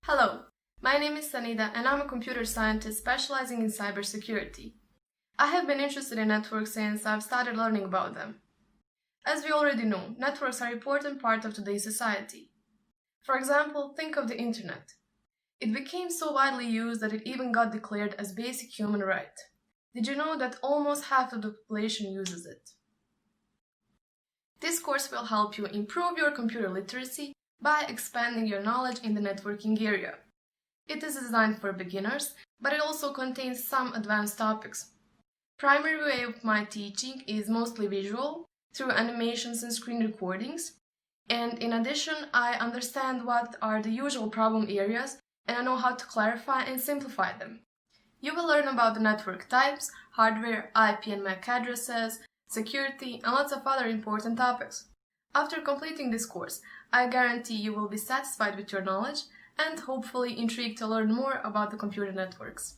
Hello, my name is Sanida and I'm a computer scientist specializing in cybersecurity. I have been interested in networks since I've started learning about them. As we already know, networks are an important part of today's society. For example, think of the internet. It became so widely used that it even got declared as basic human right. Did you know that almost half of the population uses it? This course will help you improve your computer literacy by expanding your knowledge in the networking area. It is designed for beginners, but it also contains some advanced topics. Primary way of my teaching is mostly visual, through animations and screen recordings, and in addition I understand what are the usual problem areas and I know how to clarify and simplify them. You will learn about the network types, hardware, IP and MAC addresses, security, and lots of other important topics. After completing this course, I guarantee you will be satisfied with your knowledge and hopefully intrigued to learn more about the computer networks.